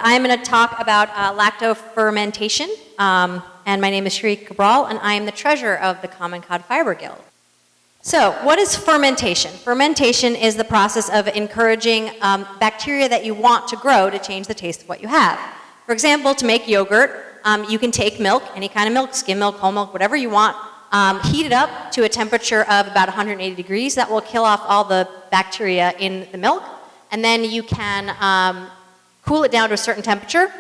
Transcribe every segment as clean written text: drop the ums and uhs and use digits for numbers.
I'm going to talk about lacto-fermentation. And my name is Sheeri Cabral, and I am the treasurer of the Common Cod Fiber Guild. So, what is fermentation? Fermentation is the process of encouraging bacteria that you want to grow to change the taste of what you have. For example, to make yogurt, you can take milk, any kind of milk, skim milk, whole milk, whatever you want, heat it up to a temperature of about 180 degrees. That will kill off all the bacteria in the milk. And then you can cool it down to a certain temperature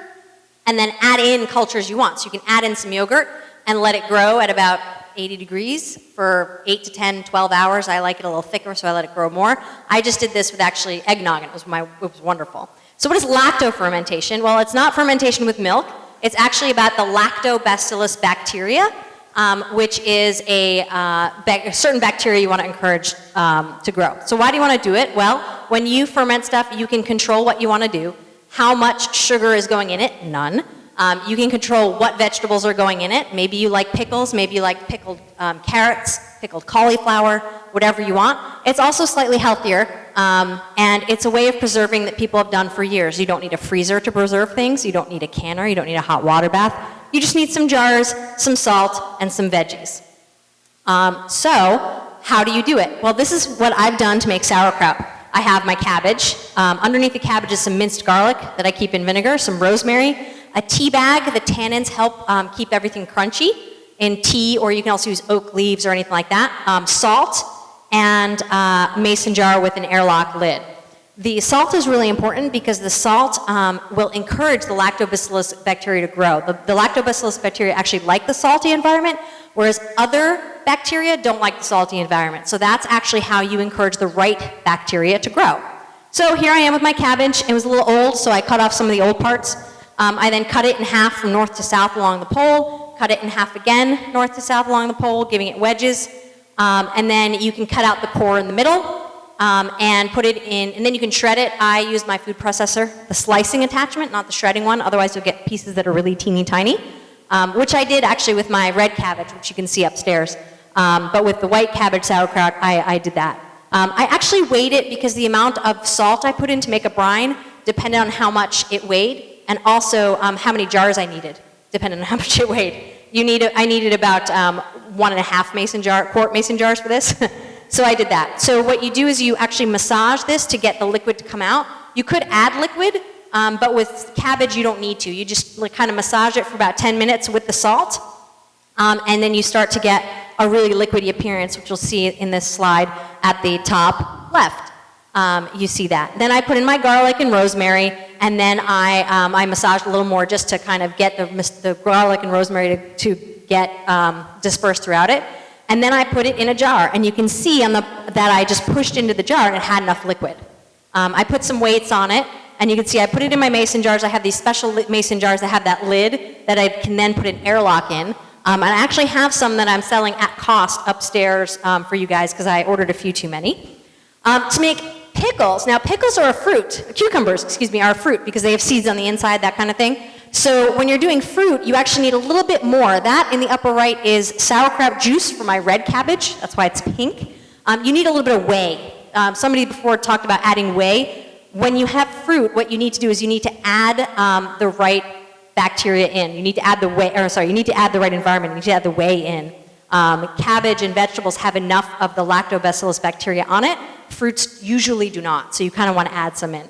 and then add in cultures you want. So you can add in some yogurt and let it grow at about 80 degrees for 8 to 10, 12 hours. I like it a little thicker, so I let it grow more. I just did this with actually eggnog, and it was wonderful. So what is lacto-fermentation? Well, it's not fermentation with milk. It's actually about the lactobacillus bacteria, which is a certain bacteria you want to encourage to grow. So why do you want to do it? Well, when you ferment stuff, you can control what you want to do. How much sugar is going in it? None. You can control what vegetables are going in it. Maybe you like pickles, maybe you like pickled carrots, pickled cauliflower, whatever you want. It's also slightly healthier, and it's a way of preserving that people have done for years. You don't need a freezer to preserve things. You don't need a canner. You don't need a hot water bath. You just need some jars, some salt, and some veggies. So, how do you do it? Well, this is what I've done to make sauerkraut. I have my cabbage. Underneath the cabbage is some minced garlic that I keep in vinegar, some rosemary, a tea bag. The tannins help keep everything crunchy in tea, or you can also use oak leaves or anything like that. Salt, and a mason jar with an airlock lid. The salt is really important because the salt will encourage the lactobacillus bacteria to grow. The lactobacillus bacteria actually like the salty environment, whereas other bacteria don't like the salty environment. So that's actually how you encourage the right bacteria to grow. So here I am with my cabbage. It was a little old, so I cut off some of the old parts. I then cut it in half from north to south along the pole, cut it in half again north to south along the pole, giving it wedges. And then you can cut out the core in the middle and put it in, and then you can shred it. I use my food processor, the slicing attachment, not the shredding one, otherwise you'll get pieces that are really teeny tiny, which I did actually with my red cabbage, which you can see upstairs. But with the white cabbage sauerkraut, I did that. I actually weighed it because the amount of salt I put in to make a brine depended on how much it weighed, and also how many jars I needed, depending on how much it weighed. I needed about 1.5 quart mason jars for this. So I did that. So what you do is you actually massage this to get the liquid to come out. You could add liquid, but with cabbage you don't need to. You just kind of massage it for about 10 minutes with the salt, and then you start to get a really liquidy appearance, which you'll see in this slide at the top left. You see that. Then I put in my garlic and rosemary, and then I massaged a little more just to kind of get the garlic and rosemary to get dispersed throughout it. And then I put it in a jar, and you can see that I just pushed into the jar and it had enough liquid. I put some weights on it, and you can see I put it in my mason jars. I have these special mason jars that have that lid that I can then put an airlock in. And I actually have some that I'm selling at cost upstairs for you guys because I ordered a few too many. To make pickles. Now, pickles are a fruit. Cucumbers, are a fruit because they have seeds on the inside, that kind of thing. So when you're doing fruit, you actually need a little bit more. That in the upper right is sauerkraut juice for my red cabbage. That's why it's pink. You need a little bit of whey. Somebody before talked about adding whey. When you have fruit, what you need to do is you need to add the right bacteria in. You need to add the whey, you need to add the right environment. You need to add the whey in. Cabbage and vegetables have enough of the lactobacillus bacteria on it. Fruits usually do not, so you kind of want to add some in.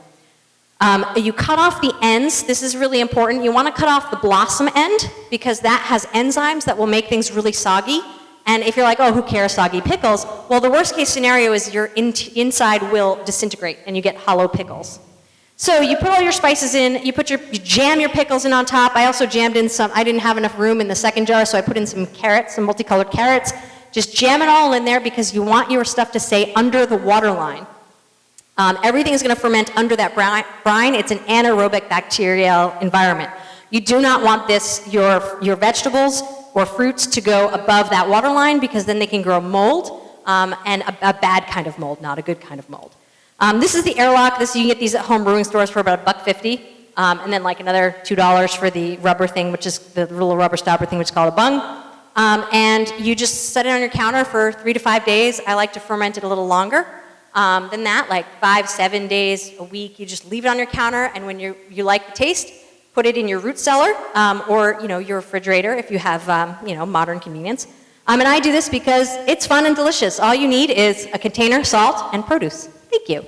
You cut off the ends. This is really important. You want to cut off the blossom end because that has enzymes that will make things really soggy. And if you're like, oh, who cares, soggy pickles? Well, the worst case scenario is your inside will disintegrate and you get hollow pickles. So you put all your spices in, you jam your pickles in on top. I also jammed in some, I didn't have enough room in the second jar, so I put in some carrots, some multicolored carrots. Just jam it all in there because you want your stuff to stay under the water line. Everything is going to ferment under that brine. It's an anaerobic bacterial environment. You do not want your vegetables or fruits to go above that water line because then they can grow mold, and a bad kind of mold, not a good kind of mold. This is the airlock. You can get these at home brewing stores for about $1.50, and then like another $2 for the rubber thing, which is the little rubber stopper thing, which is called a bung. And you just set it on your counter for 3 to 5 days. I like to ferment it a little longer than that, like 5, 7 days, a week. You just leave it on your counter, and when you like the taste, put it in your root cellar or your refrigerator if you have modern convenience. And I do this because it's fun and delicious. All you need is a container, salt, and produce. Thank you.